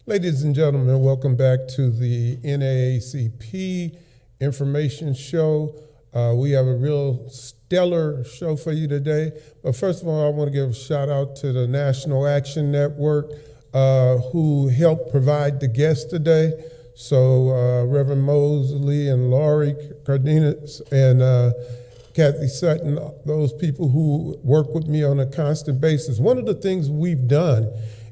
Ladies and gentlemen, welcome back to the NAACP Information Show. We have a real stellar show for you today. But first of all, I want to give a shout out to the National Action Network who helped provide the guest today. So Reverend Mosley and Laurie Cardenas and Kathy Sutton, those people who work with me on a constant basis. One of the things we've done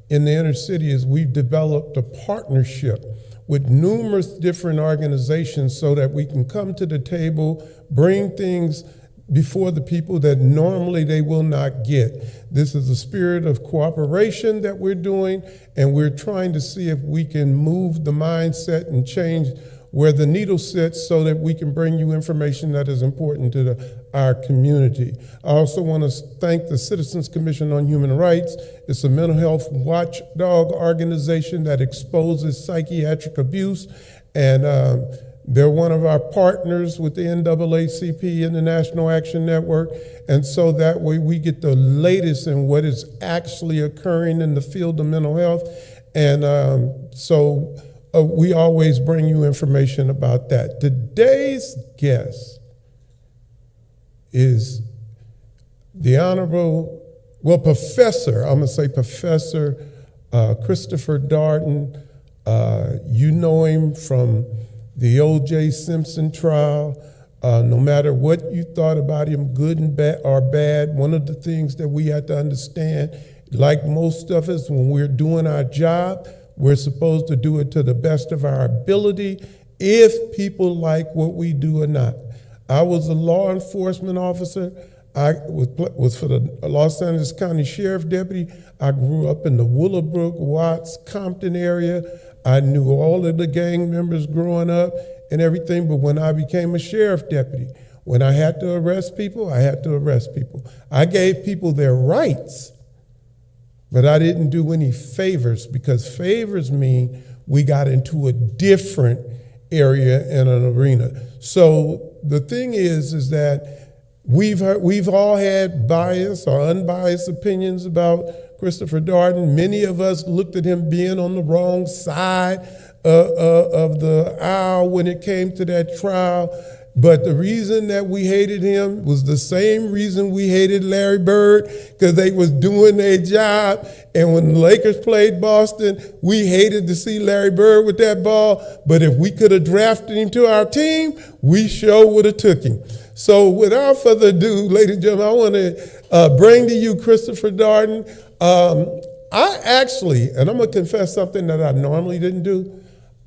in the inner city is we've developed a partnership with numerous different organizations so that we can come to the table, bring things before the people that normally they will not get. This is a spirit of cooperation that we're doing, and we're trying to see if we can move the mindset and change where the needle sits so that we can bring you information that is important to our community. I also want to thank the Citizens Commission on Human Rights. It's a mental health watchdog organization that exposes psychiatric abuse, and they're one of our partners with the NAACP and the National Action Network, and so that way we get the latest in what is actually occurring in the field of mental health, and we always bring you information about that. Today's guest is the Honorable, Professor, I'm gonna say Professor Christopher Darden. You know him from the O.J. Simpson trial. No matter what you thought about him, good and bad or bad, one of the things that we have to understand, like most of us, when we're doing our job, we're supposed to do it to the best of our ability, if people like what we do or not. I was a law enforcement officer. I was for the Los Angeles County Sheriff Deputy. I grew up in the Willowbrook, Watts, Compton area. I knew all of the gang members growing up and everything, but when I became a sheriff deputy, when I had to arrest people, I had to arrest people. I gave people their rights, but I didn't do any favors, because favors mean we got into a different area in an arena. So the thing is that we've all had biased or unbiased opinions about Christopher Darden. Many of us looked at him being on the wrong side of the aisle when it came to that trial. But the reason that we hated him was the same reason we hated Larry Bird, because they was doing their job. And when the Lakers played Boston, we hated to see Larry Bird with that ball. But if we could have drafted him to our team, we sure would have took him. So without further ado, ladies and gentlemen, I want to bring to you Christopher Darden. I actually, and I'm going to confess something that I normally didn't do,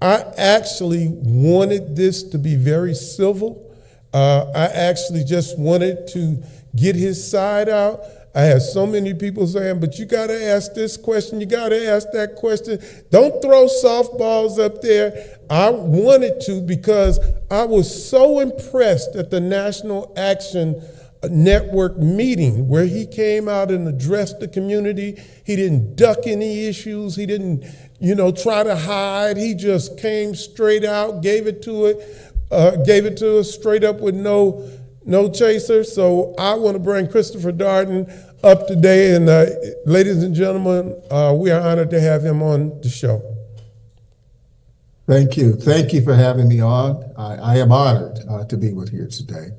I actually wanted this to be very civil. I actually just wanted to get his side out. I had so many people saying, but you got to ask this question, you got to ask that question. Don't throw softballs up there. I wanted to, because I was so impressed at the National Action Network meeting where he came out and addressed the community. He didn't duck any issues. He didn't, try to hide. He just came straight out, gave it to us straight up with no chaser. So I want to bring Christopher Darden up today, and ladies and gentlemen, we are honored to have him on the show. Thank you. Thank you for having me on. I am honored to be with you today.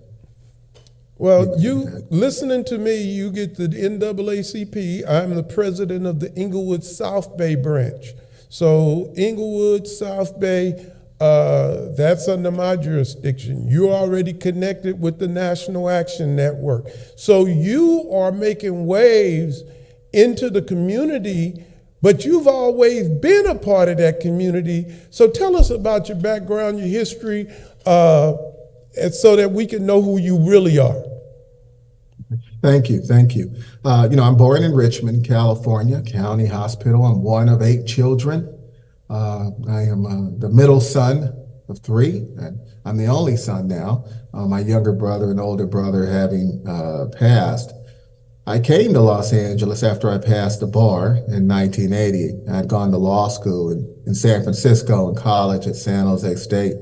Well, you listening to me, you get the NAACP. I'm the president of the Inglewood South Bay branch. So Inglewood, South Bay, that's under my jurisdiction. You're already connected with the National Action Network. So you are making waves into the community, but you've always been a part of that community. So tell us about your background, your history, and so that we can know who you really are. Thank you. I'm born in Richmond, California, County Hospital. I'm one of 8 children. I am the middle son of 3, and I'm the only son now. My younger brother and older brother having passed. I came to Los Angeles after I passed the bar in 1980. I had gone to law school in San Francisco and college at San Jose State.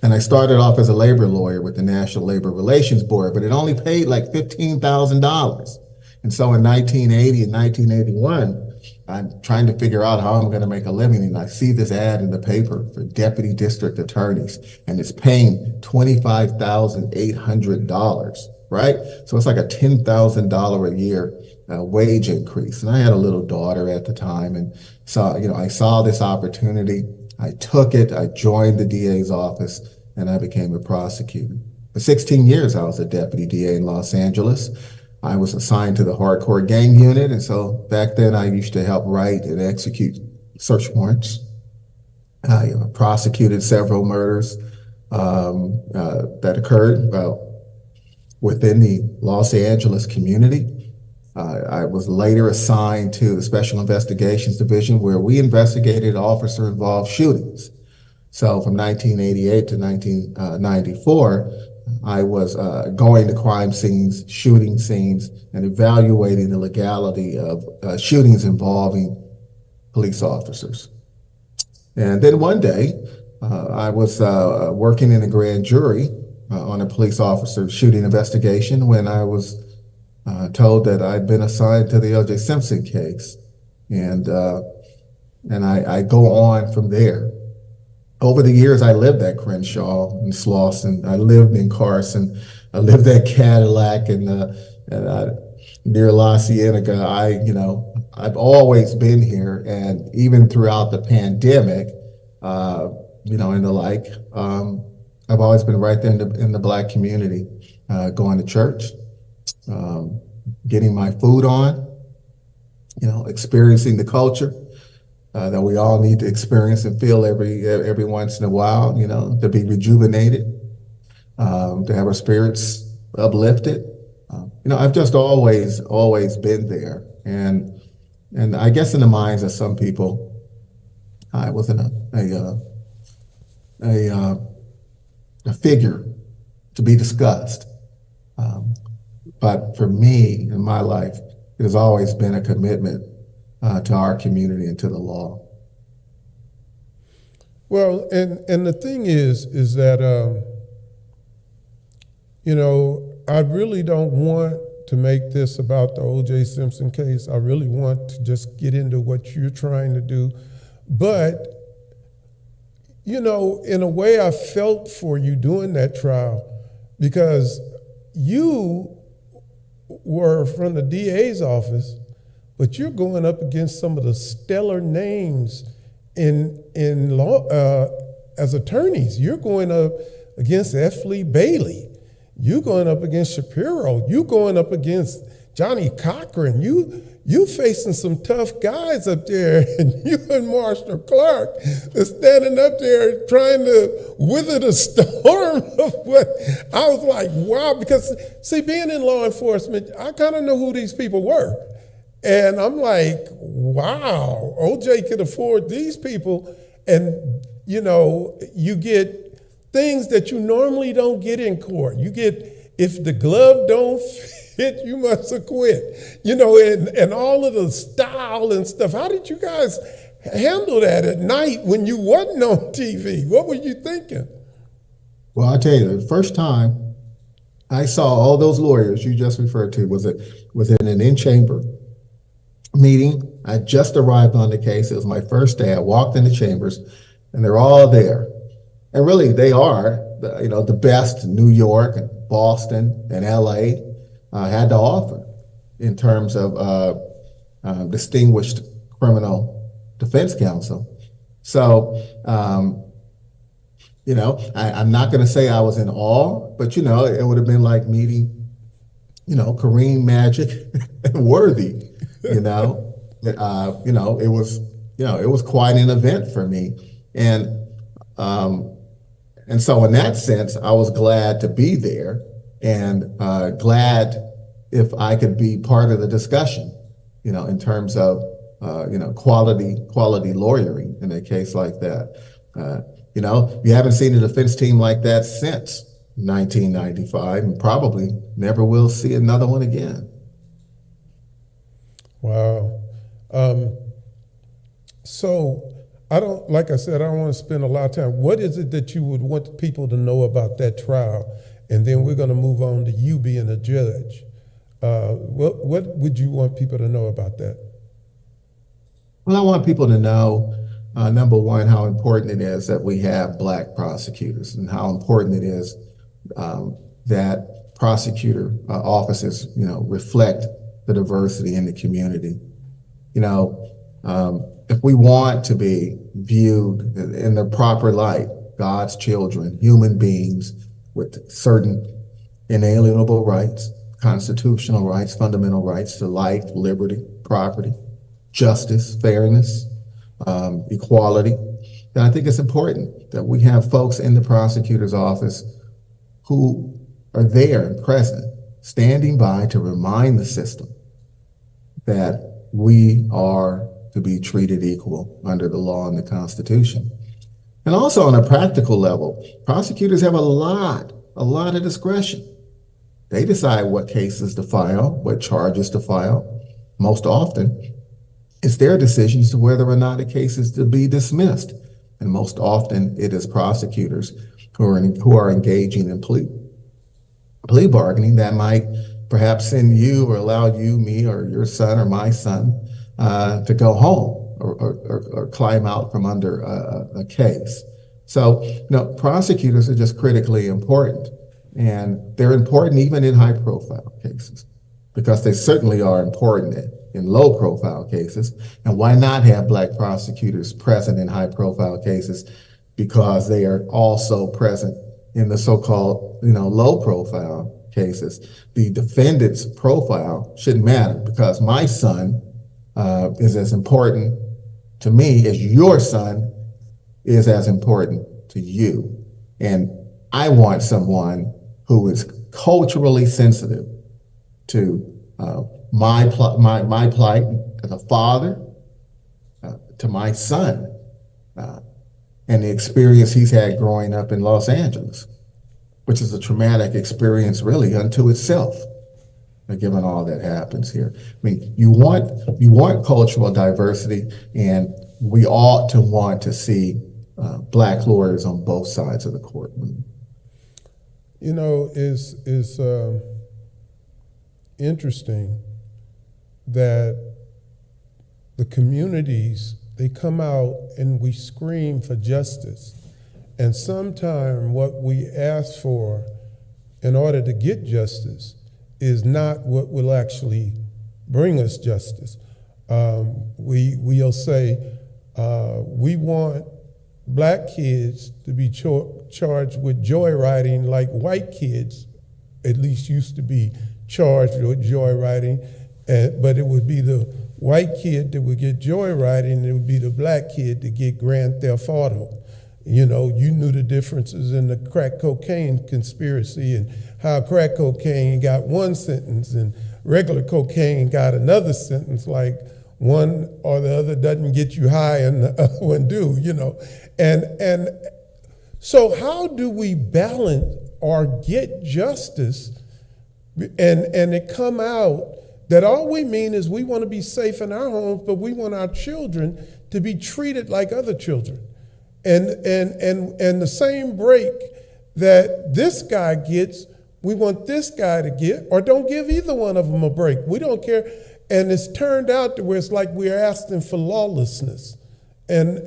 And I started off as a labor lawyer with the National Labor Relations Board, but it only paid like $15,000. And so in 1980 and 1981, I'm trying to figure out how I'm going to make a living. And I see this ad in the paper for deputy district attorneys, and it's paying $25,800, right? So it's like a $10,000 a year wage increase. And I had a little daughter at the time, and I saw this opportunity. I took it. I joined the DA's office, and I became a prosecutor. For 16 years, I was a deputy DA in Los Angeles. I was assigned to the hardcore gang unit, and so back then I used to help write and execute search warrants. I prosecuted several murders that occurred within the Los Angeles community. I was later assigned to the Special Investigations Division, where we investigated officer-involved shootings. So from 1988 to 1994, I was going to crime scenes, shooting scenes, and evaluating the legality of shootings involving police officers. And then one day, I was working in a grand jury on a police officer shooting investigation when I was told that I'd been assigned to the O.J. Simpson case. And I go on from there. Over the years, I lived at Crenshaw and Slauson. I lived in Carson. I lived at Cadillac and near La Cienega. I've always been here, and even throughout the pandemic, and the like, I've always been right there in the Black community, going to church, getting my food on, experiencing the culture. That we all need to experience and feel every once in a while, to be rejuvenated, to have our spirits uplifted. I've just always been there, and I guess in the minds of some people, I wasn't a figure to be discussed. But for me, in my life, it has always been a commitment to our community and to the law. Well, and the thing is that, I really don't want to make this about the O.J. Simpson case. I really want to just get into what you're trying to do. But, in a way, I felt for you doing that trial because you were from the DA's office, but you're going up against some of the stellar names in law as attorneys. You're going up against F. Lee Bailey. You're going up against Shapiro. You're going up against Johnny Cochran. You facing some tough guys up there, and you and Marshall Clark are standing up there trying to wither the storm of what I was like, wow, because see, being in law enforcement, I kind of know who these people were. And I'm like, wow, OJ could afford these people. And, you get things that you normally don't get in court. You get, if the glove don't fit, you must acquit, and all of the style and stuff. How did you guys handle that at night when you wasn't on TV? What were you thinking? Well, I'll tell you, the first time I saw all those lawyers you just referred to was in an in-chamber meeting. I just arrived on the case. It was my first day. I walked in the chambers, and they're all there. And really, they are the best New York and Boston and LA had to offer in terms of distinguished criminal defense counsel. So, I'm not going to say I was in awe, but it would have been like meeting, Kareem Magic and Worthy. It was quite an event for me, and so in that sense, I was glad to be there, and glad if I could be part of the discussion, in terms of quality lawyering in a case like that. You haven't seen a defense team like that since 1995, and probably never will see another one again. Wow. So like I said, I don't want to spend a lot of time. What is it that you would want people to know about that trial? And then we're going to move on to you being a judge. What would you want people to know about that? Well, I want people to know, number one, how important it is that we have Black prosecutors and how important it is that prosecutor offices, reflect the diversity in the community. You know, if we want to be viewed in the proper light, God's children, human beings with certain inalienable rights, constitutional rights, fundamental rights to life, liberty, property, justice, fairness, equality. And I think it's important that we have folks in the prosecutor's office who are there and present, standing by to remind the system that we are to be treated equal under the law and the Constitution. And also on a practical level, prosecutors have a lot of discretion. They decide what cases to file, what charges to file. Most often, it's their decisions to whether or not a case is to be dismissed. And most often, it is prosecutors who are engaging in plea bargaining that might perhaps send you or allow you, me, or your son or my son to go home or climb out from under a case. So, prosecutors are just critically important. And they're important even in high profile cases, because they certainly are important in low profile cases. And why not have Black prosecutors present in high profile cases? Because they are also present in the so-called, low profile cases. The defendant's profile shouldn't matter, because my son is as important to me as your son is as important to you. And I want someone who is culturally sensitive to my plight as a father, to my son, and the experience he's had growing up in Los Angeles, which is a traumatic experience really unto itself, given all that happens here. I mean, you want cultural diversity, and we ought to want to see Black lawyers on both sides of the courtroom. Is interesting that the communities, they come out and we scream for justice. And sometimes what we ask for in order to get justice is not what will actually bring us justice. We'll say, we want Black kids to be charged with joyriding like white kids at least used to be charged with joyriding, but it would be the white kid that would get joyriding, and it would be the Black kid to get grand theft auto. You knew the differences in the crack cocaine conspiracy and how crack cocaine got one sentence and regular cocaine got another sentence, like one or the other doesn't get you high and the other one do, And so how do we balance or get justice and it come out that all we mean is we want to be safe in our homes, but we want our children to be treated like other children. And the same break that this guy gets, we want this guy to get, or don't give either one of them a break. We don't care. And it's turned out to where it's like we're asking for lawlessness. And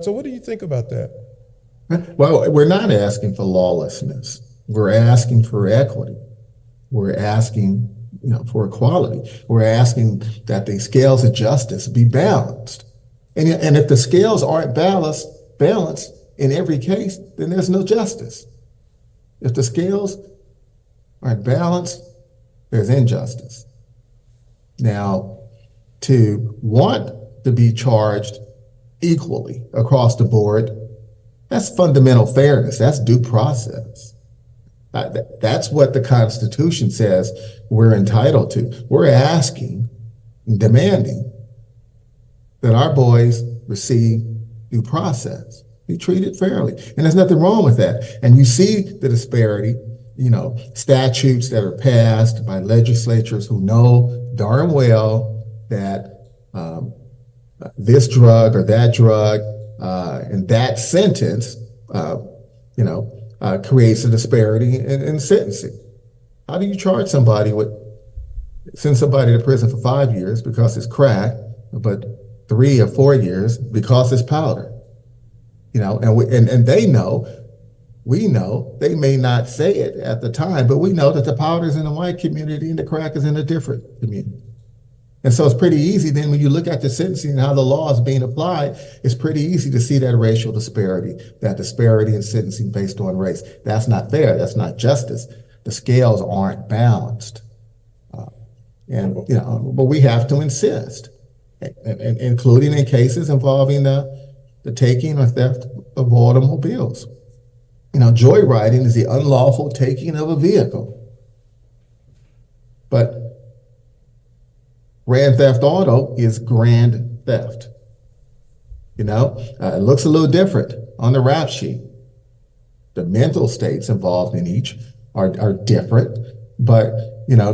so what do you think about that? Well, we're not asking for lawlessness. We're asking for equity. We're asking, for equality. We're asking that the scales of justice be balanced. And if the scales aren't balanced in every case, then there's no justice. If the scales aren't balanced, there's injustice. Now, to want to be charged equally across the board, that's fundamental fairness. That's due process. That's what the Constitution says we're entitled to. We're asking and demanding that our boys receive due process, be treated fairly. And there's nothing wrong with that. And you see the disparity, statutes that are passed by legislatures who know darn well that this drug or that drug and that sentence, creates a disparity in sentencing. How do you charge somebody send somebody to prison for 5 years because it's crack, but 3 or 4 years because it's powder. And they know, we know, they may not say it at the time, but we know that the powder's in the white community and the crack is in a different community. And so it's pretty easy then when you look at the sentencing and how the law is being applied, it's pretty easy to see that racial disparity, that disparity in sentencing based on race. That's not fair. That's not justice. The scales aren't balanced. But we have to insist, including in cases involving the taking or theft of automobiles. Joyriding is the unlawful taking of a vehicle. But grand theft auto is grand theft. It looks a little different on the rap sheet. The mental states involved in each are different, but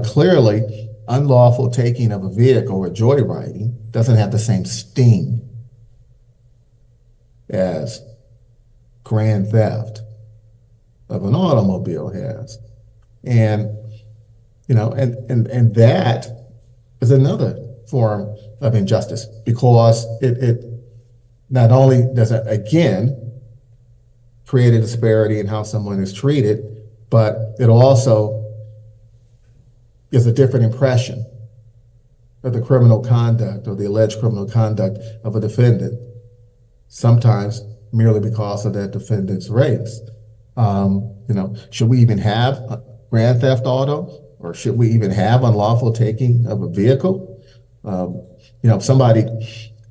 clearly unlawful taking of a vehicle or joyriding doesn't have the same sting as grand theft of an automobile has. And that is another form of injustice, because it not only does it, again, create a disparity in how someone is treated, but it also gives a different impression of the criminal conduct or the alleged criminal conduct of a defendant, sometimes merely because of that defendant's race. Should we even have grand theft auto, or should we even have unlawful taking of a vehicle? If somebody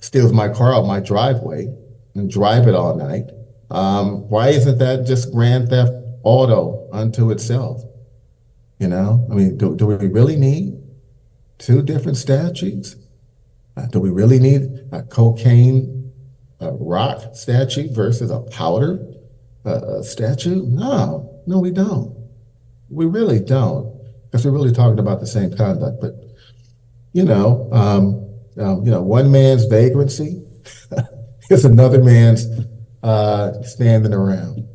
steals my car out my driveway and drive it all night, why isn't that just grand theft auto unto itself? Do we really need 2 different statutes? Do we really need a cocaine rock statute versus a powder statute? No, we don't. We really don't, because we're really talking about the same conduct. But one man's vagrancy is another man's standing around.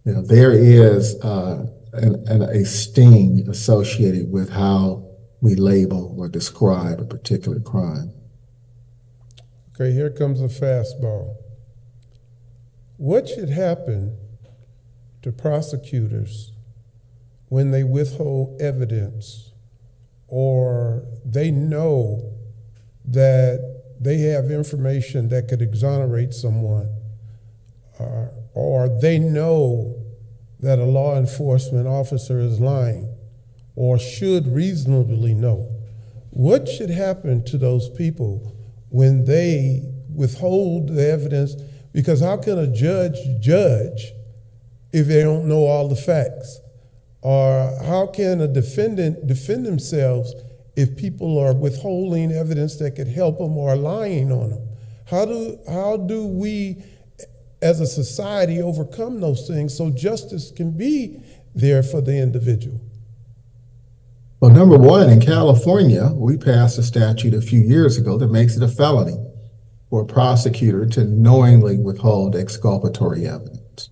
There is a sting associated with how we label or describe a particular crime. Okay, here comes a fastball. What should happen to prosecutors when they withhold evidence, or they know that they have information that could exonerate someone, or they know that a law enforcement officer is lying, or should reasonably know? What should happen to those people when they withhold the evidence? Because how can a judge if they don't know all the facts? Or how can a defendant defend themselves if people are withholding evidence that could help them or lying on them? How do we as a society overcome those things so justice can be there for the individual? Well, number one, in California, we passed a statute a few years ago that makes it a felony for a prosecutor to knowingly withhold exculpatory evidence.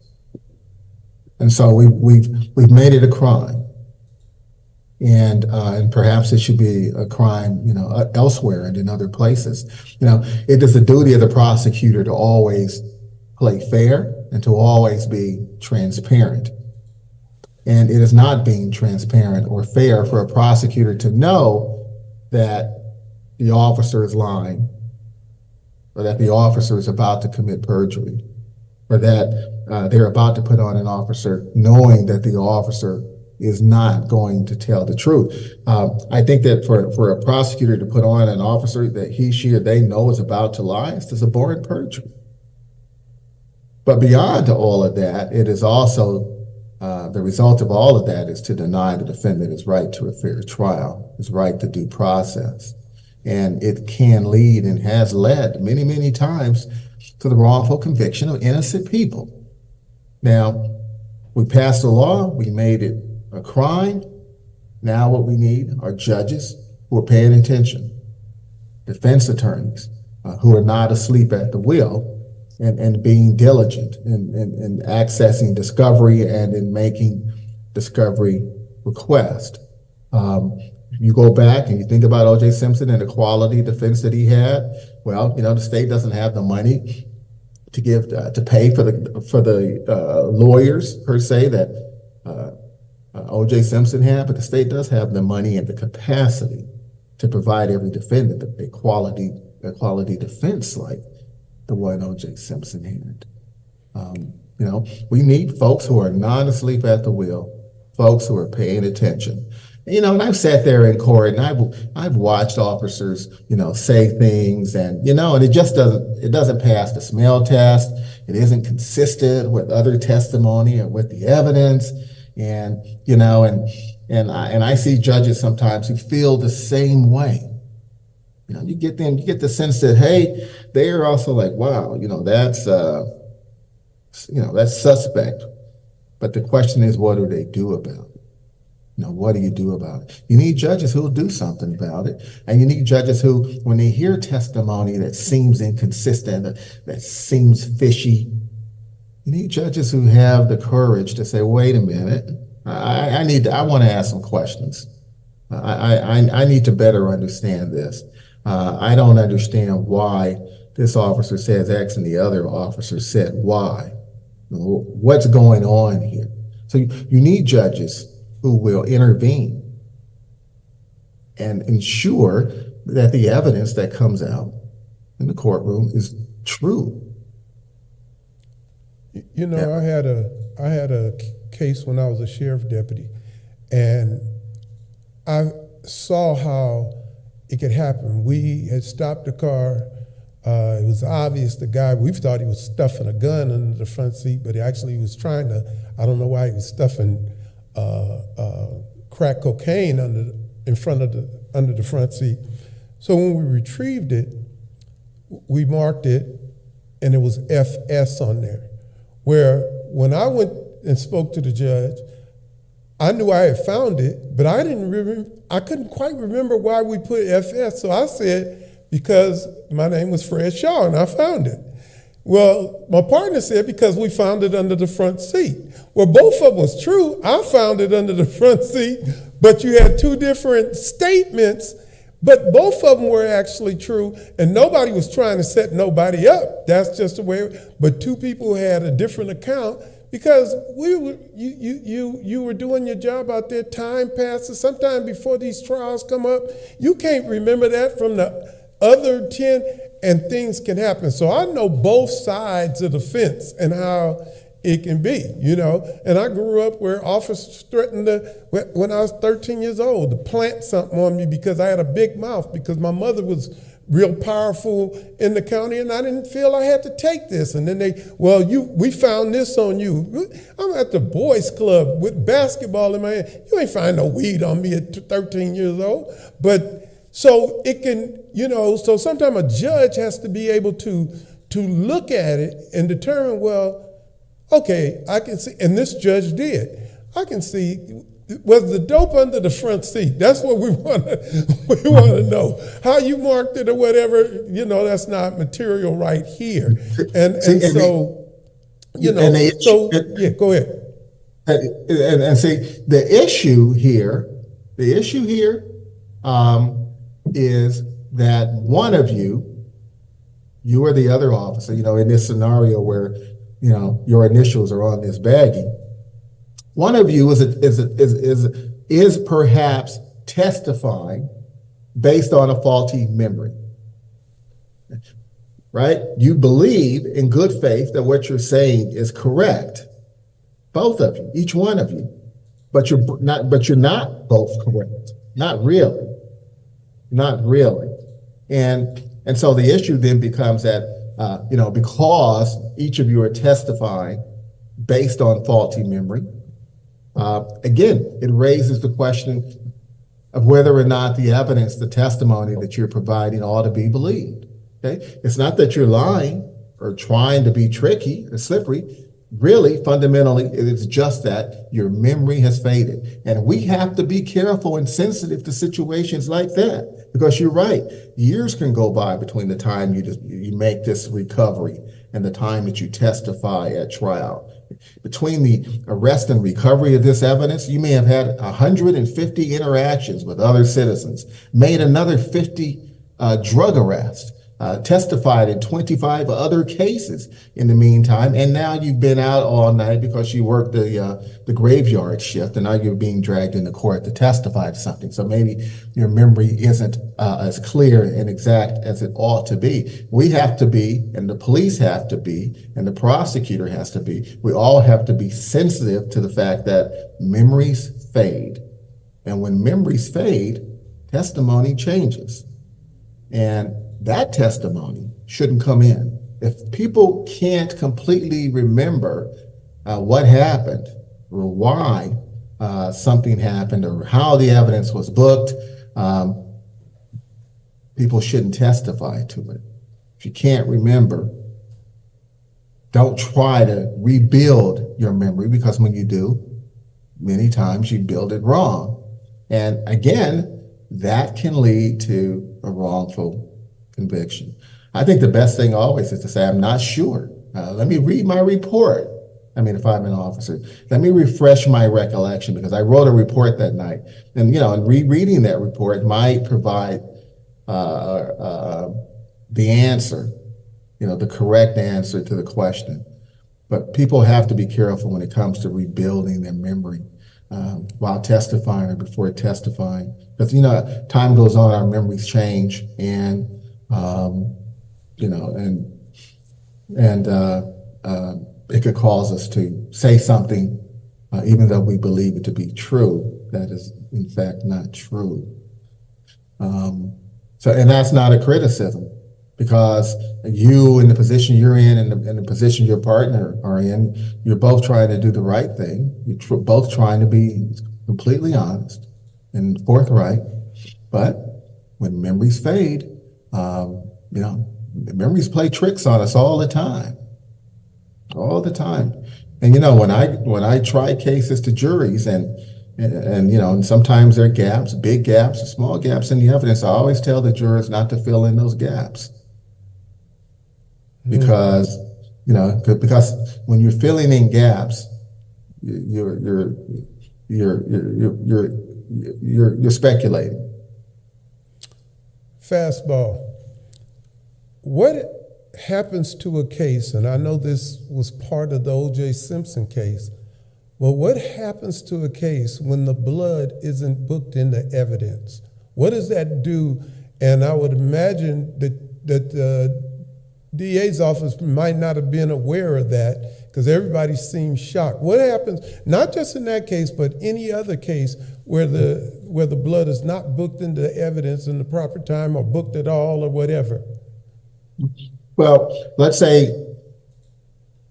And so we've made it a crime. And perhaps it should be a crime, elsewhere and in other places. It is the duty of the prosecutor to always play fair and to always be transparent. And it is not being transparent or fair for a prosecutor to know that the officer is lying, or that the officer is about to commit perjury, or that they're about to put on an officer knowing that the officer is not going to tell the truth. I think that for a prosecutor to put on an officer that he, she, or they know is about to lie, it's just a boring perjury. But beyond all of that, it is also the result of all of that is to deny the defendant his right to a fair trial, his right to due process. And it can lead and has led many, many times to the wrongful conviction of innocent people. Now, we passed a law, we made it a crime. Now what we need are judges who are paying attention, defense attorneys who are not asleep at the wheel, and being diligent in accessing discovery and in making discovery requests. you go back and you think about O.J. Simpson and the quality defense that he had, well, the state doesn't have the money to give to pay for the lawyers per se that O.J. Simpson had, but the state does have the money and the capacity to provide every defendant a quality defense like the one O.J. Simpson had. We need folks who are not asleep at the wheel, folks who are paying attention. And I've sat there in court and I've watched officers, say things and it just doesn't pass the smell test. It isn't consistent with other testimony and with the evidence. And, and I see judges sometimes who feel the same way. You get the sense that, hey, they are also like, wow, that's suspect. But the question is, what do they do about it? What do you do about it? You need judges who will do something about it. And you need judges who, when they hear testimony that seems inconsistent, that seems fishy, you need judges who have the courage to say, wait a minute, I want to ask some questions. I need to better understand this. I don't understand why this officer says X and the other officer said Y. What's going on here? So you need judges who will intervene and ensure that the evidence that comes out in the courtroom is true. I had a case when I was a sheriff deputy, and I saw how it could happen. We had stopped the car. It was obvious the guy, we thought he was stuffing a gun under the front seat, but he actually was trying to, I don't know why he was stuffing crack cocaine under the front seat. So when we retrieved it, we marked it, and it was FS on there. Where when I went and spoke to the judge, I knew I had found it, but I couldn't quite remember why we put FS. So I said, because my name was Fred Shaw and I found it. Well, my partner said, because we found it under the front seat. Well, both of them was true. I found it under the front seat, but you had two different statements, but both of them were actually true, and nobody was trying to set nobody up. That's just the way, but two people had a different account because you were doing your job out there, time passes. Sometime before these trials come up, you can't remember that from the other 10, and things can happen. So I know both sides of the fence and how it can be, And I grew up where officers threatened when I was 13 years old, to plant something on me because I had a big mouth, because my mother was real powerful in the county, and I didn't feel I had to take this. And then we found this on you. I'm at the boys club with basketball in my hand. You ain't find no weed on me at 13 years old. But so it can, so sometimes a judge has to be able to look at it and determine, well, okay, I can see, and this judge did. I can see, was the dope under the front seat? That's what we want to know. How you marked it or whatever, that's not material right here. And so, go ahead. And see, the issue here is that one of you or the other officer, in this scenario where, your initials are on this baggie, one of you is perhaps testifying based on a faulty memory, right? You believe in good faith that what you're saying is correct, both of you, each one of you, but you're not both correct, not really. And so the issue then becomes that, because each of you are testifying based on faulty memory, again, it raises the question of whether or not the evidence, the testimony that you're providing ought to be believed. Okay, it's not that you're lying or trying to be tricky or slippery. Really, fundamentally, it's just that your memory has faded. And we have to be careful and sensitive to situations like that, because you're right. Years can go by between the time you make this recovery and the time that you testify at trial. between the arrest and recovery of this evidence, you may have had 150 interactions with other citizens, made another 50 drug arrests, testified in 25 other cases in the meantime, and now you've been out all night because you worked the graveyard shift, and now you're being dragged into court to testify to something. So maybe your memory isn't as clear and exact as it ought to be. We have to be, and the police have to be, and the prosecutor has to be. We all have to be sensitive to the fact that memories fade. And when memories fade, testimony changes. And that testimony shouldn't come in. If people can't completely remember what happened or why something happened or how the evidence was booked, people shouldn't testify to it. If you can't remember, don't try to rebuild your memory, because when you do, many times you build it wrong. And again, that can lead to a wrongful conviction. I think the best thing always is to say, I'm not sure. Let me read my report. I mean, if I'm an officer, let me refresh my recollection, because I wrote a report that night. And, and rereading that report might provide the answer, the correct answer to the question. But people have to be careful when it comes to rebuilding their memory while testifying or before testifying. Because, time goes on, our memories change, and it could cause us to say something, even though we believe it to be true, that is in fact not true. And that's not a criticism, because you, in the position you're in and the position your partner are in, you're both trying to do the right thing. You're both trying to be completely honest and forthright. But when memories fade, memories play tricks on us all the time. And when I try cases to juries, and sometimes there are gaps, big gaps, small gaps in the evidence, I always tell the jurors not to fill in those gaps. Because when you're filling in gaps, you're speculating. Fastball. What happens to a case, and I know this was part of the O.J. Simpson case, but what happens to a case when the blood isn't booked into evidence? What does that do? And I would imagine that the DA's office might not have been aware of that, because everybody seems shocked. What happens, not just in that case, but any other case where the blood is not booked into evidence in the proper time, or booked at all, or whatever? Well, let's say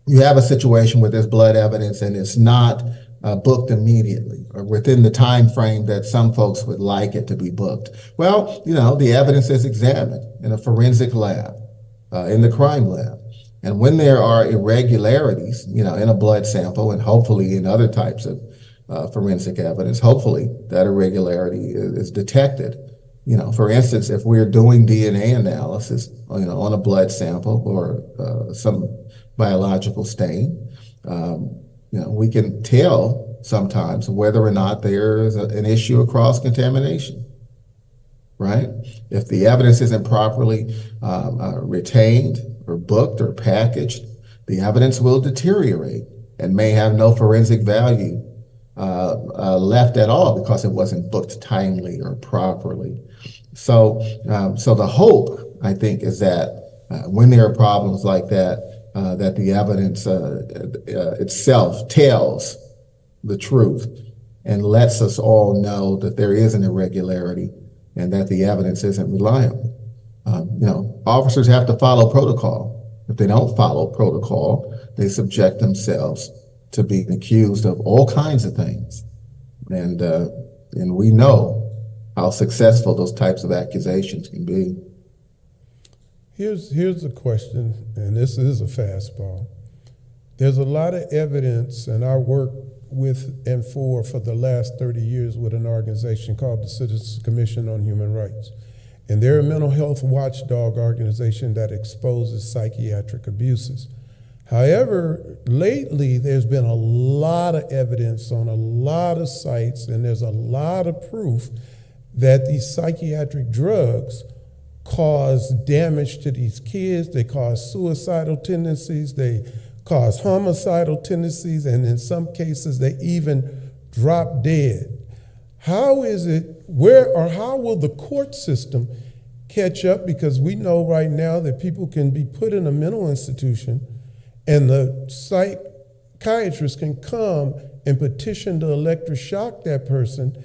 you have a situation where there's blood evidence and it's not booked immediately or within the time frame that some folks would like it to be booked. Well, the evidence is examined in a forensic lab, in the crime lab. And when there are irregularities, in a blood sample, and hopefully in other types of forensic evidence, hopefully that irregularity is detected. For instance, if we're doing DNA analysis, on a blood sample or some biological stain, we can tell sometimes whether or not there's an issue of cross-contamination, right? If the evidence isn't properly retained or booked or packaged, the evidence will deteriorate and may have no forensic value left at all, because it wasn't booked timely or properly. So the hope, I think, is that when there are problems like that, that the evidence itself tells the truth and lets us all know that there is an irregularity and that the evidence isn't reliable. Officers have to follow protocol. If they don't follow protocol, they subject themselves to being accused of all kinds of things. And we know how successful those types of accusations can be. Here's a question, and this is a fastball. There's a lot of evidence, and I work with and for the last 30 years with an organization called the Citizens Commission on Human Rights. And they're a mental health watchdog organization that exposes psychiatric abuses. However, lately there's been a lot of evidence on a lot of sites, and there's a lot of proof that these psychiatric drugs cause damage to these kids. They cause suicidal tendencies, they cause homicidal tendencies, and in some cases they even drop dead. How is it, how will the court system catch up? Because we know right now that people can be put in a mental institution and the psychiatrist can come and petition to electroshock that person.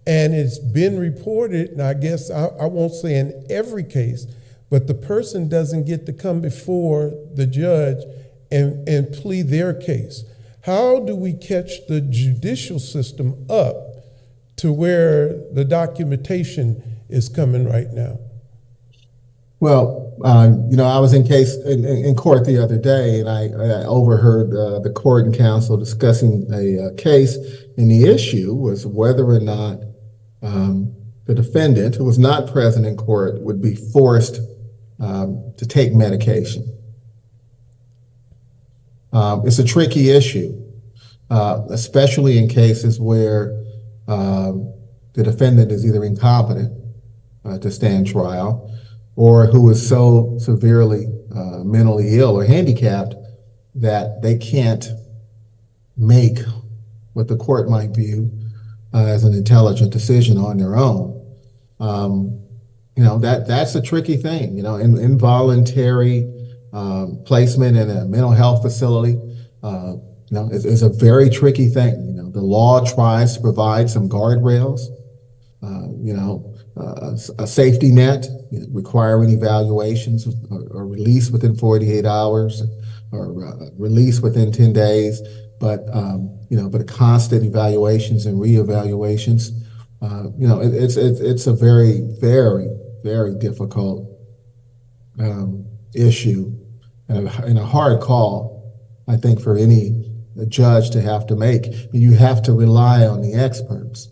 And it's been reported, and I guess I won't say in every case, but the person doesn't get to come before the judge and plead their case. How do we catch the judicial system up to where the documentation is coming right now? Well, I was in court the other day, and I overheard the court and counsel discussing a case, and the issue was whether or not the defendant, who was not present in court, would be forced to take medication. It's a tricky issue, especially in cases where the defendant is either incompetent to stand trial, or who is so severely mentally ill or handicapped that they can't make what the court might view as an intelligent decision on their own. That's a tricky thing. Involuntary placement in a mental health facility, is a very tricky thing. The law tries to provide some guardrails, a safety net, requiring evaluations or release within 48 hours or release within 10 days. But constant evaluations and reevaluations, it's a very, very, very difficult issue and a hard call, I think, for any judge to have to make. You have to rely on the experts.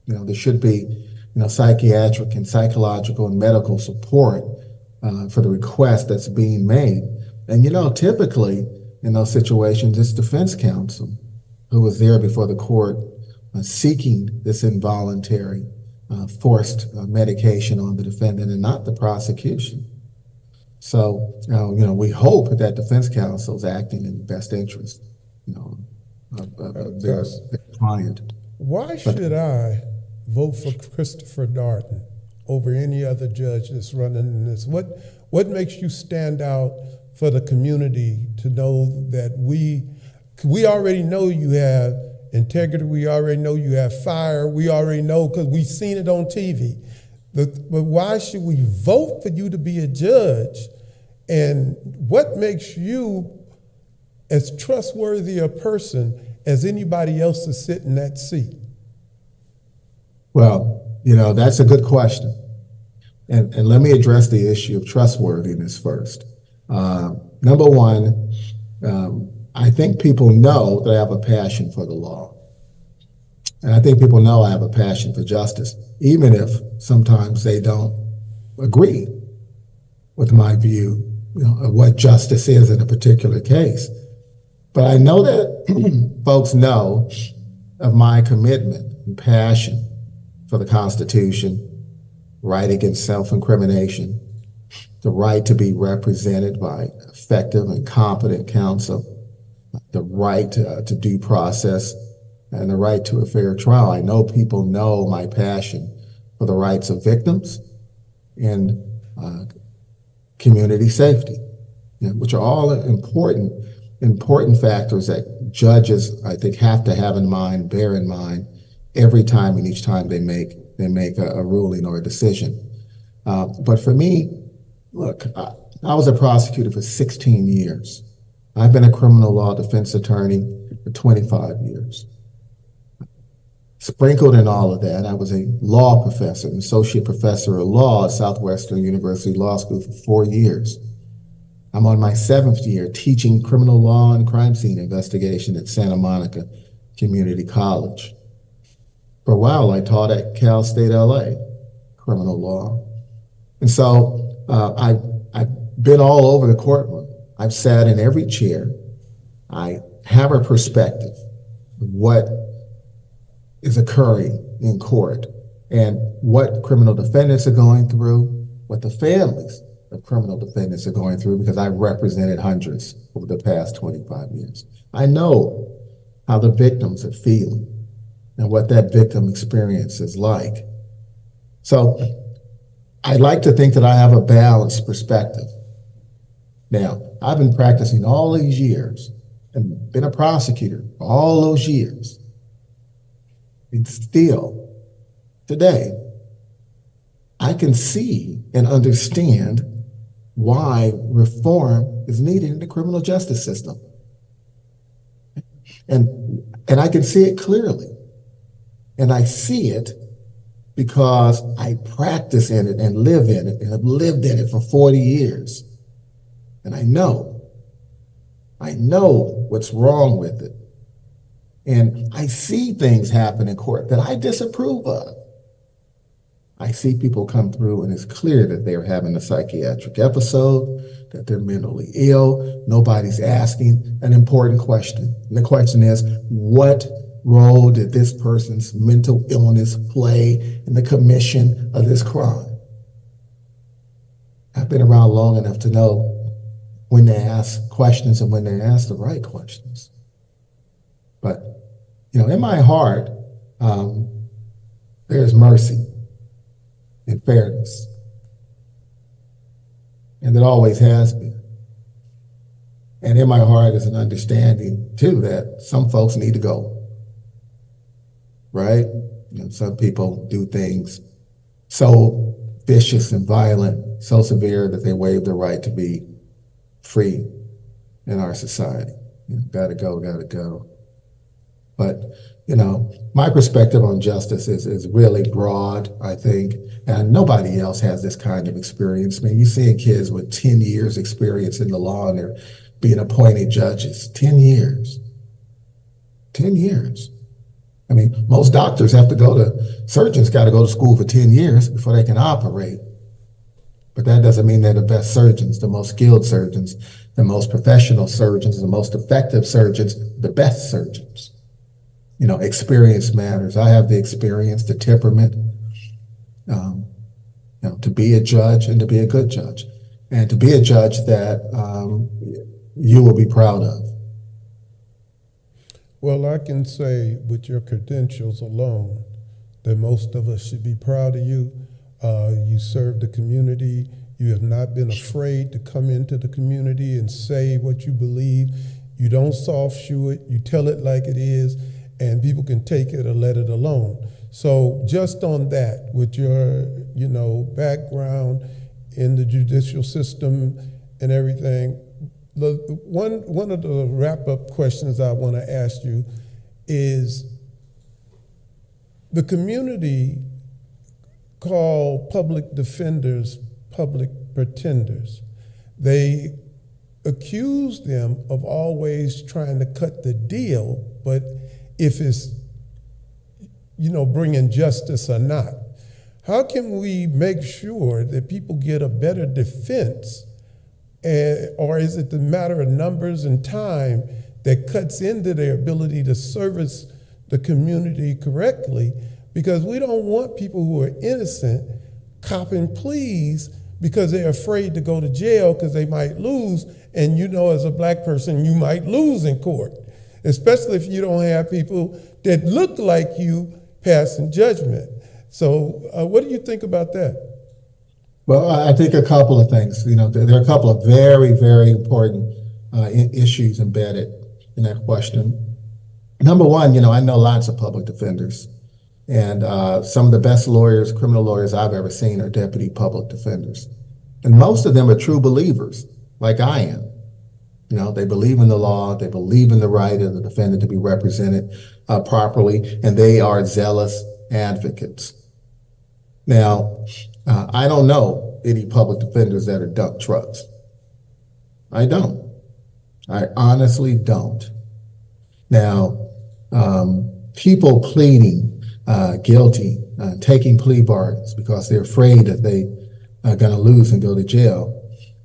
There should be, psychiatric and psychological and medical support for the request that's being made. And, typically in those situations, it's defense counsel who was there before the court seeking this involuntary forced medication on the defendant and not the prosecution. So, we hope that defense counsel is acting in the best interest, of their client. Why should I vote for Christopher Darden over any other judge that's running in this? What makes you stand out for the community to know that we already know you have integrity, we already know you have fire, we already know because we've seen it on TV. But why should we vote for you to be a judge? And what makes you as trustworthy a person as anybody else to sit in that seat? Well, that's a good question. And let me address the issue of trustworthiness first. Number one, I think people know that I have a passion for the law. And I think people know I have a passion for justice, even if sometimes they don't agree with my view of what justice is in a particular case. But I know that folks know of my commitment and passion for the Constitution, right against self-incrimination, the right to be represented by effective and competent counsel, the right to due process, and the right to a fair trial. I know people know my passion for the rights of victims and community safety, which are all important factors that judges, I think, have to have in mind, bear in mind every time and each time they make a ruling or a decision. But for me, look, I was a prosecutor for 16 years. I've been a criminal law defense attorney for 25 years. Sprinkled in all of that, I was a law professor, an associate professor of law at Southwestern University Law School for 4 years. I'm on my 7th year teaching criminal law and crime scene investigation at Santa Monica Community College. For a while, I taught at Cal State LA, criminal law. And so I've been all over the courtroom. I've sat in every chair. I have a perspective of what is occurring in court and what criminal defendants are going through, what the families of criminal defendants are going through, because I've represented hundreds over the past 25 years. I know how the victims are feeling and what that victim experience is like. So I like to think that I have a balanced perspective. Now, I've been practicing all these years and been a prosecutor for all those years. And still, today, I can see and understand why reform is needed in the criminal justice system. And I can see it clearly. And I see it because I practice in it and live in it and have lived in it for 40 years. And I know what's wrong with it. And I see things happen in court that I disapprove of. I see people come through and it's clear that they're having a psychiatric episode, that they're mentally ill. Nobody's asking an important question. And the question is, what role did this person's mental illness play in the commission of this crime? I've been around long enough to know when they ask questions and when they ask the right questions. But, in my heart, there's mercy and fairness. And it always has been. And in my heart is an understanding, too, that some folks need to go, right? Some people do things so vicious and violent, so severe that they waive their right to be free in our society. Gotta go. But, my perspective on justice is really broad, I think, and nobody else has this kind of experience. I mean, you're seeing kids with 10 years experience in the law and they're being appointed judges. 10 years. 10 years. I mean, most doctors surgeons got to go to school for 10 years before they can operate. But that doesn't mean they're the best surgeons, the most skilled surgeons, the most professional surgeons, the most effective surgeons, the best surgeons. Experience matters. I have the experience, the temperament, to be a judge and to be a good judge, and to be a judge that you will be proud of. Well, I can say with your credentials alone that most of us should be proud of you. You serve the community. You have not been afraid to come into the community and say what you believe. You don't soft shoe it. You tell it like it is, and people can take it or let it alone. So just on that, with your, background in the judicial system and everything, one of the wrap-up questions I want to ask you is, the community call public defenders public pretenders. They accuse them of always trying to cut the deal, but if it's, bringing justice or not. How can we make sure that people get a better defense, or is it the matter of numbers and time that cuts into their ability to service the community correctly? Because we don't want people who are innocent copping pleas because they're afraid to go to jail because they might lose. And as a black person, you might lose in court, especially if you don't have people that look like you passing judgment. So what do you think about that? Well, I think a couple of things. There are a couple of very, very important issues embedded in that question. Number one, I know lots of public defenders. And some of the best lawyers, criminal lawyers I've ever seen are deputy public defenders. And most of them are true believers, like I am. They believe in the law, they believe in the right of the defendant to be represented properly, and they are zealous advocates. Now, I don't know any public defenders that are dump trucks. I don't. I honestly don't. Now, people pleading guilty, taking plea bargains because they're afraid that they are going to lose and go to jail.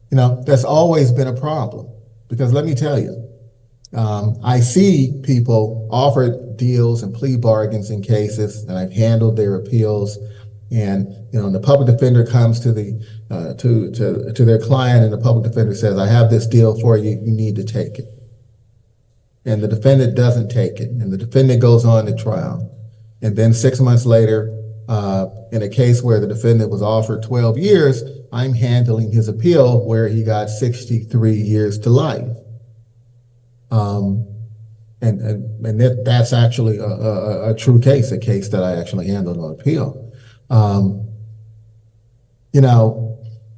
That's always been a problem. Because let me tell you, I see people offer deals and plea bargains in cases, and I've handled their appeals. And the public defender comes to to their client, and the public defender says, "I have this deal for you. You need to take it." And the defendant doesn't take it, and the defendant goes on to trial. And then 6 months later, in a case where the defendant was offered 12 years, I'm handling his appeal where he got 63 years to life. That's actually a true case, a case that I actually handled on appeal.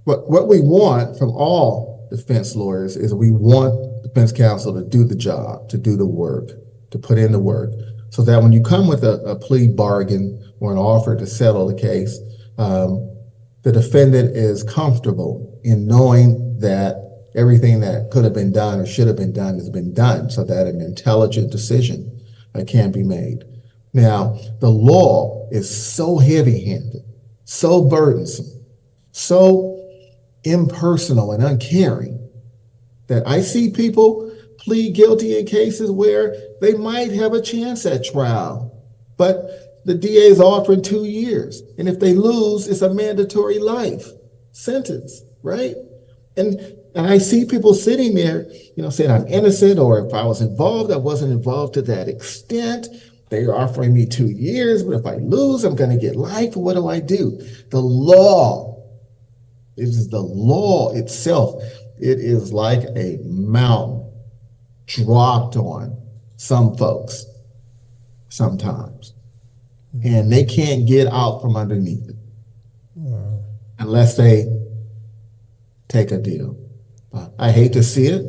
What we want from all defense lawyers is we want defense counsel to do the job, to do the work, to put in the work, so that when you come with a plea bargain or an offer to settle the case, the defendant is comfortable in knowing that everything that could have been done or should have been done has been done, so that an intelligent decision can be made. Now, the law is so heavy-handed, so burdensome, so impersonal and uncaring that I see people plead guilty in cases where they might have a chance at trial, but the DA is offering 2 years. And if they lose, it's a mandatory life sentence, right? And I see people sitting there, saying I'm innocent, or if I was involved, I wasn't involved to that extent. They're offering me 2 years, but if I lose, I'm going to get life. What do I do? The law, it is the law itself. It is like a mountain dropped on some folks sometimes, and they can't get out from underneath it. Wow. Unless they take a deal. I hate to see it.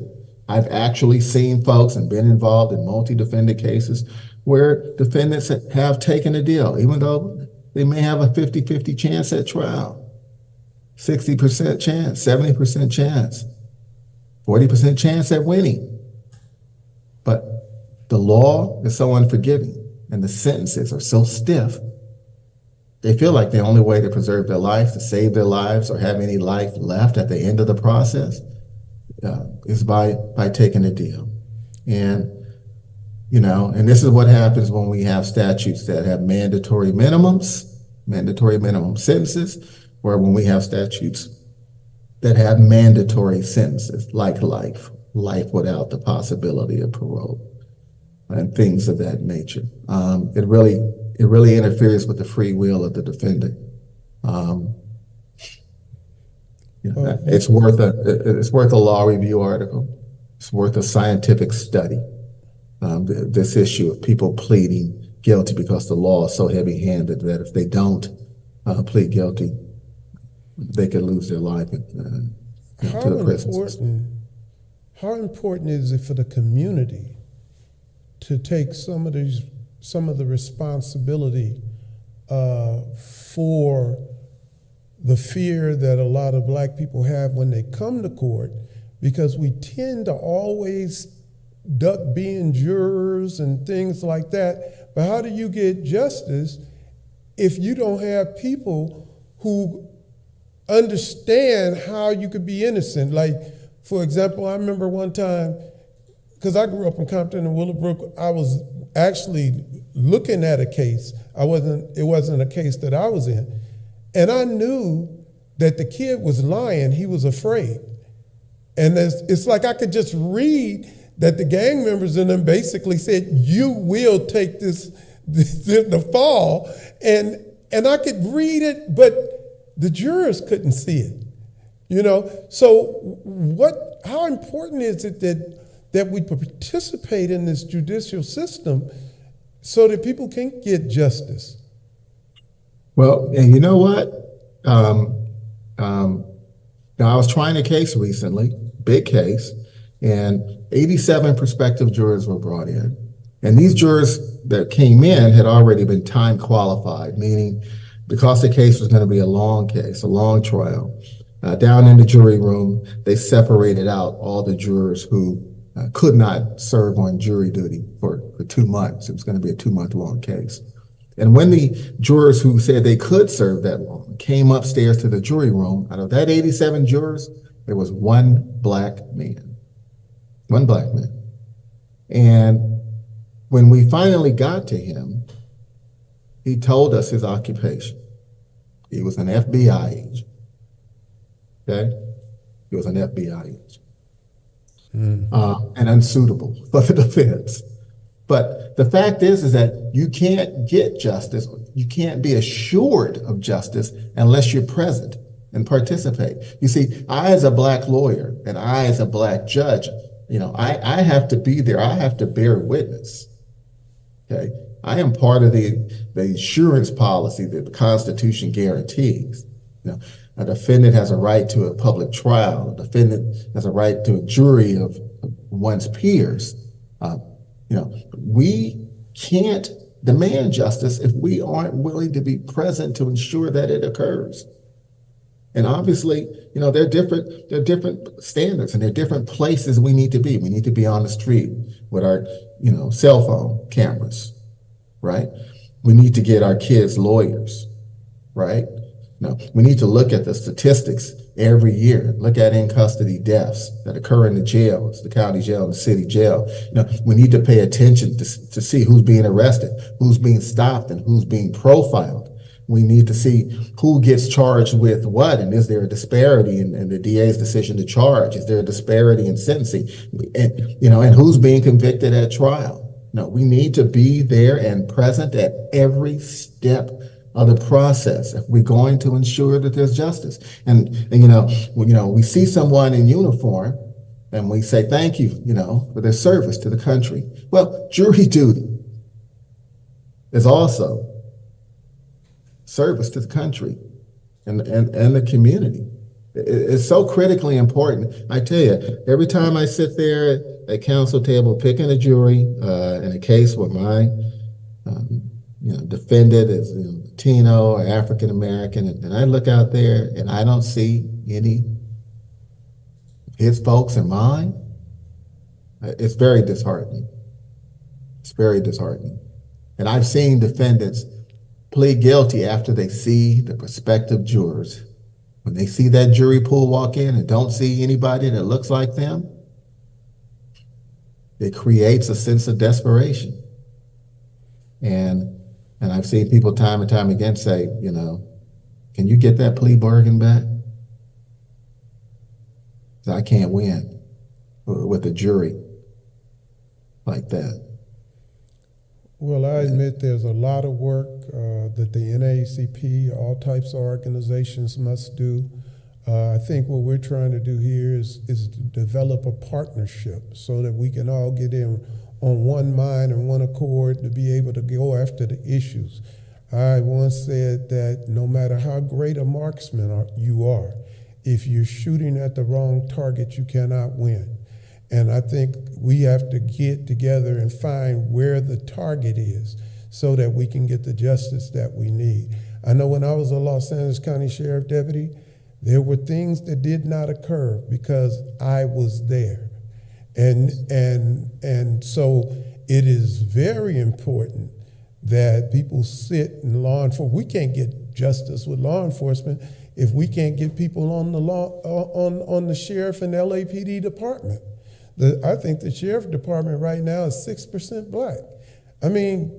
I've actually seen folks and been involved in multi-defendant cases where defendants have taken a deal, even though they may have a 50-50 chance at trial, 60% chance, 70% chance, 40% chance at winning. But the law is so unforgiving and the sentences are so stiff, they feel like the only way to preserve their life, to save their lives, or have any life left at the end of the process is by taking a deal. And this is what happens when we have statutes that have mandatory minimum sentences, or when we have statutes that have mandatory sentences like life without the possibility of parole, and things of that nature. It really interferes with the free will of the defendant. It's worth a law review article. It's worth a scientific study. This issue of people pleading guilty because the law is so heavy-handed that if they don't plead guilty, they could lose their life to the prison. How important is it for the community to take some of the responsibility for the fear that a lot of Black people have when they come to court, because we tend to always duck being jurors and things like that. But how do you get justice if you don't have people who understand how you could be innocent? Like, for example, I remember one time, because I grew up in Compton and Willowbrook, I was actually looking at a case. It wasn't a case that I was in. And I knew that the kid was lying. He was afraid. And it's like I could just read that the gang members in them basically said, "You will take the fall." And I could read it, but the jurors couldn't see it. So how important is it that we participate in this judicial system so that people can get justice? Well, and you know what? I was trying a case recently, big case, and 87 prospective jurors were brought in. And these jurors that came in had already been time qualified, meaning because the case was going to be a long case, a long trial, down in the jury room, they separated out all the jurors who could not serve on jury duty for 2 months. It was going to be a 2-month-long case. And when the jurors who said they could serve that long came upstairs to the jury room, out of that 87 jurors, there was one black man. One black man. And when we finally got to him, he told us his occupation. He was an FBI agent. Okay? He was an FBI agent. And unsuitable for the defense. But the fact is that you can't get justice, you can't be assured of justice unless you're present and participate. You see, I as a Black lawyer and I as a Black judge, I have to be there. I have to bear witness. Okay, I am part of the insurance policy that the Constitution guarantees. A defendant has a right to a public trial. A defendant has a right to a jury of one's peers. We can't demand justice if we aren't willing to be present to ensure that it occurs. And obviously, there are different standards and there are different places we need to be. We need to be on the street with our, cell phone cameras, right? We need to get our kids lawyers, right? We need to look at the statistics every year, look at in custody deaths that occur in the jails, the county jail and the city jail. We need to pay attention to see who's being arrested, who's being stopped, and who's being profiled. We need to see who gets charged with what, and is there a disparity in the DA's decision to charge? Is there a disparity in sentencing? And who's being convicted at trial? We need to be there and present at every step of the process if we're going to ensure that there's justice. And we see someone in uniform and we say thank you, for their service to the country. Well, jury duty is also service to the country and the community. It's so critically important. I tell you, every time I sit there at a council table picking a jury in a case where my defendant is Latino or African American, and I look out there and I don't see any his folks and mine, it's very disheartening. It's very disheartening. And I've seen defendants plead guilty after they see the prospective jurors. When they see that jury pool walk in and don't see anybody that looks like them, it creates a sense of desperation. And I've seen people time and time again say, can you get that plea bargain back? 'Cause I can't win with a jury like that. Well, I admit there's a lot of work that the NAACP, all types of organizations must do. I think what we're trying to do here is to develop a partnership so that we can all get in on one mind and one accord to be able to go after the issues. I once said that no matter how great a marksman you are, if you're shooting at the wrong target, you cannot win. And I think we have to get together and find where the target is so that we can get the justice that we need. I know when I was a Los Angeles County Sheriff Deputy, there were things that did not occur because I was there. And so it is very important that people sit in law enforcement. We can't get justice with law enforcement if we can't get people on the on the sheriff and LAPD department. I think the sheriff department right now is 6% Black. I mean,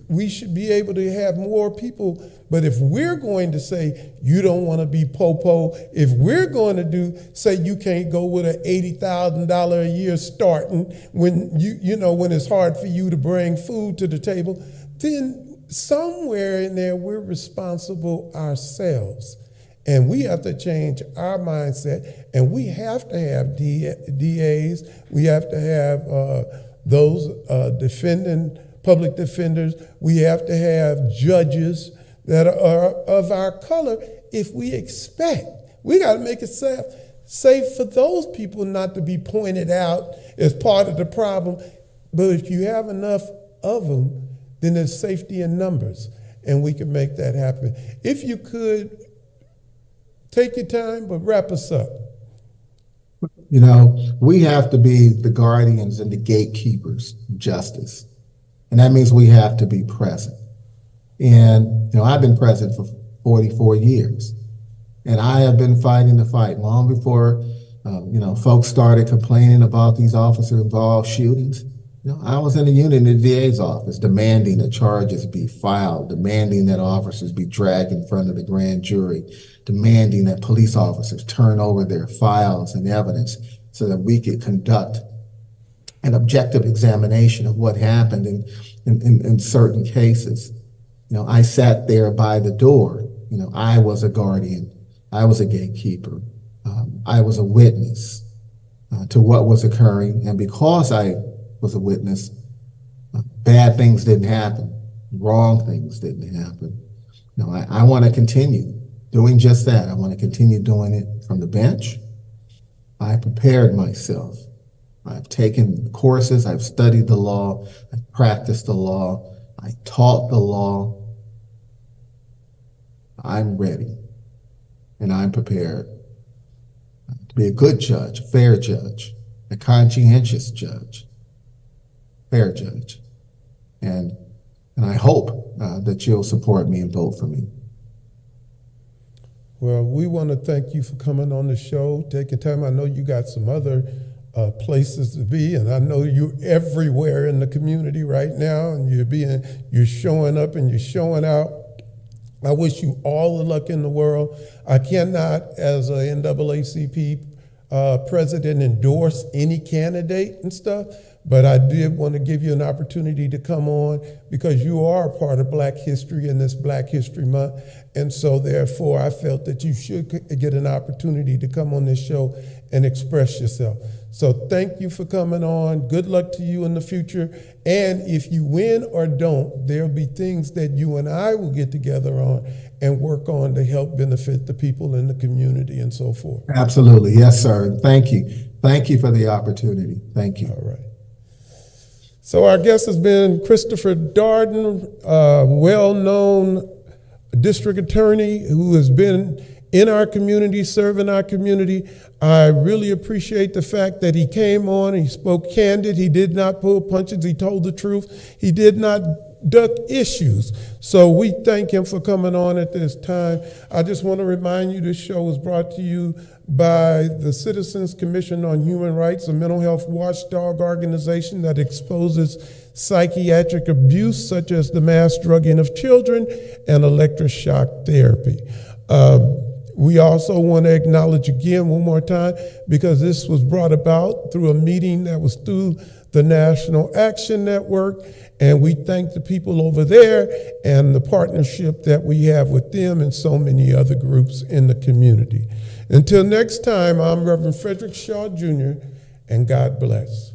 we should be able to have more people, but if we're going to say you don't want to be popo, if we're going to say you can't go with an $80,000 a year starting when when it's hard for you to bring food to the table, then somewhere in there we're responsible ourselves. And we have to change our mindset, and we have to have DAs, we have to have those public defenders, we have to have judges that are of our color if we expect. We got to make it safe for those people not to be pointed out as part of the problem. But if you have enough of them, then there's safety in numbers, and we can make that happen. If you could, take your time, but wrap us up. We have to be the guardians and the gatekeepers of justice. And that means we have to be present. And, I've been present for 44 years. And I have been fighting the fight long before, folks started complaining about these officer-involved shootings. I was in a unit in the DA's office demanding that charges be filed, demanding that officers be dragged in front of the grand jury, demanding that police officers turn over their files and evidence so that we could conduct an objective examination of what happened in certain cases. I sat there by the door. I was a guardian. I was a gatekeeper. I was a witness to what was occurring. And because I was a witness, bad things didn't happen. Wrong things didn't happen. I want to continue doing just that. I want to continue doing it from the bench. I prepared myself. I've taken courses, I've studied the law, I've practiced the law, I taught the law. I'm ready and I'm prepared to be a good judge, a fair judge, a conscientious judge, fair judge. And I hope that you'll support me and vote for me. Well, we want to thank you for coming on the show, taking time. I know you got some other places to be, and I know you're everywhere in the community right now, and you're showing up and you're showing out. I wish you all the luck in the world. I cannot, as a NAACP president, endorse any candidate and stuff, but I did want to give you an opportunity to come on because you are a part of Black history in this Black History Month, and so therefore I felt that you should get an opportunity to come on this show and express yourself. So thank you for coming on. Good luck to you in the future. And if you win or don't, there'll be things that you and I will get together on and work on to help benefit the people in the community and so forth. Absolutely. Yes, sir. Thank you. Thank you for the opportunity. Thank you. All right. So our guest has been Christopher Darden, a well-known district attorney who has been in our community, serving our community. I really appreciate the fact that he came on, he spoke candid, he did not pull punches, he told the truth, he did not duck issues. So we thank him for coming on at this time. I just want to remind you this show was brought to you by the Citizens Commission on Human Rights, a mental health watchdog organization that exposes psychiatric abuse such as the mass drugging of children and electroshock therapy. We also want to acknowledge again one more time, because this was brought about through a meeting that was through the National Action Network, and we thank the people over there and the partnership that we have with them and so many other groups in the community. Until next time, I'm Reverend Frederick Shaw Jr., and God bless.